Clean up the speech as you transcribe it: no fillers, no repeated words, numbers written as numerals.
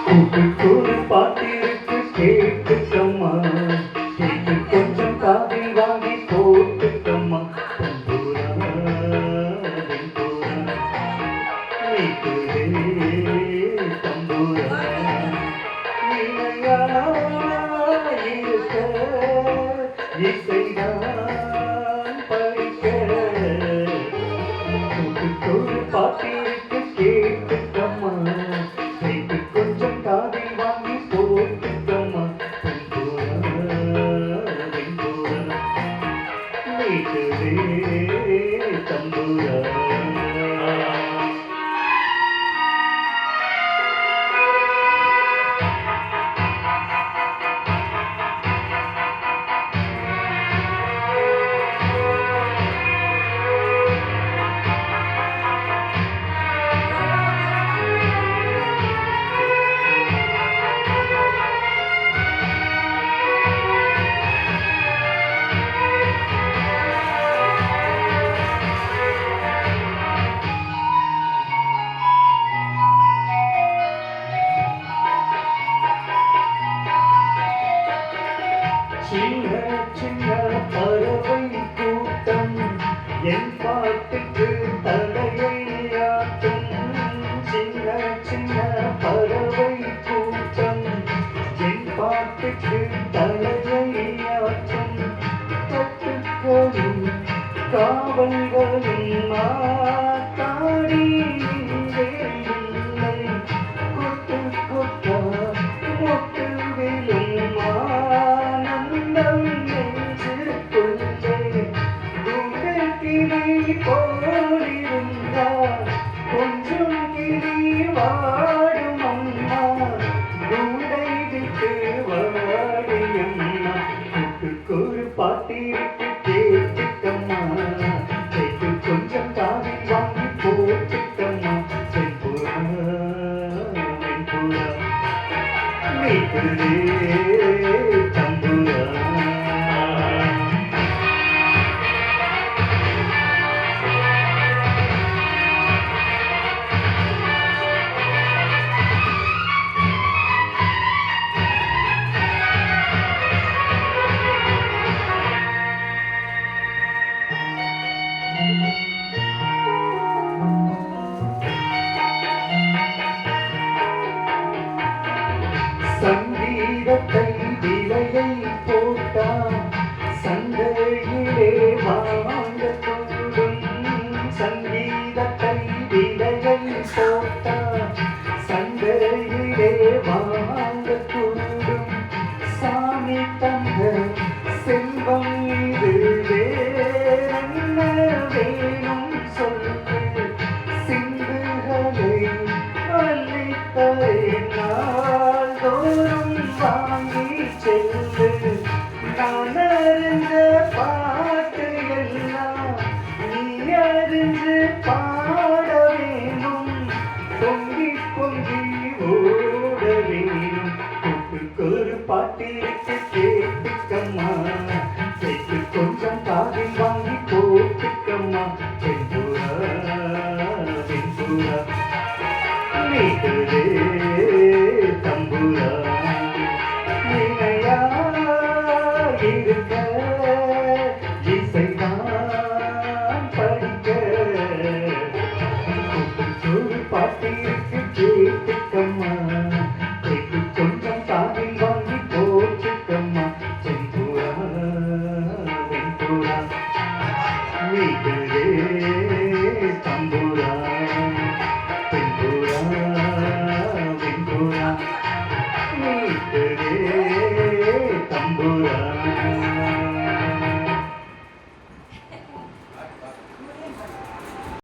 கூட்டுக்கூறு பாட்டிருக்கு கேட்டுக்கம்மா, கேட்டு கொஞ்சம் காதில் வாங்கி போட்டுக்கம்மா. தம்பூரா வெண்பூரா நீக்குதே தம்பூரா, இணையா இருக்க இசைதான் படிக்க. கூட்டுக்கூறு பாட்டிருக்கு கேட்டுக்கம்மா, கேட்டு கொஞ்சம் காதில் வாங்கி போட்டுக்கம்மா. வெண்பூரா நீக்குதே தம்பூரா. சின்ன சின்ன பறவை கூட்டம் என் பாட்டுக்கு தலையாட்டும். சின்ன சின்ன பறவை கூட்டம் என் பாட்டுக்கு தலையாட்டும். கட்டுக்களும் காவல்களும் மாத்தாடி இல்லை, கொட்டு கொட்டா மொட்டு விழும் ஆனந்தம் நெஞ்சுக்குள்ளே. உங்கள் கிளி போலிருந்தால் கொஞ்சம் கிளி வாடும் அம்மா, உடை விட்டு வாடியம்மா. கூட்டுக்கொரு பாட்டிருக்கு கேட்டுக்கம்மா, கேட்டு கொஞ்சம் காதில் வாங்கி போட்டுக்கம்மா. வெண்புறா வெண்புறா நீக்குதே தம்புரா. சங்கீதத்தை விலையை போட்டால் சந்தையிலே வாங்கக்கூடும். சங்கீதத்தை விலையை போட்டால் சந்தையிலே வாங்கக்கூடும். சாமி தந்த செல்வம் இது வேறென்ன வேணும் சொல்லு, சிந்துகளை அள்ளித்தரேன் நாள்தோறும் வாங்கி செல்லு. நான் அறிஞ்ச பாட்டு எல்லாம் நீ அறிஞ்சு பாட வேணும், பொங்கி பொங்கி ஓட வேணும். கூட்டுக்கொரு பாட்டிருக்கு கேட்டுக்கம்மா, கேட்டு கொஞ்சம் காதில் வாங்கி போட்டுக்கம்மா. வெண்புறா வெண்புறா நீக்குதே தம்புரா, இணையா இருக்க இசைதான் படிக்க. கூட்டுச்சோறு பாட்டிருக்கு கேட்டுக்கம்மா, கேட்டு கொஞ்சம் காதில் வாங்கி போட்டுக்கம்மா. வெண்புறா வெண்புறா நீக்குதே தம்புரா. வெண்புறா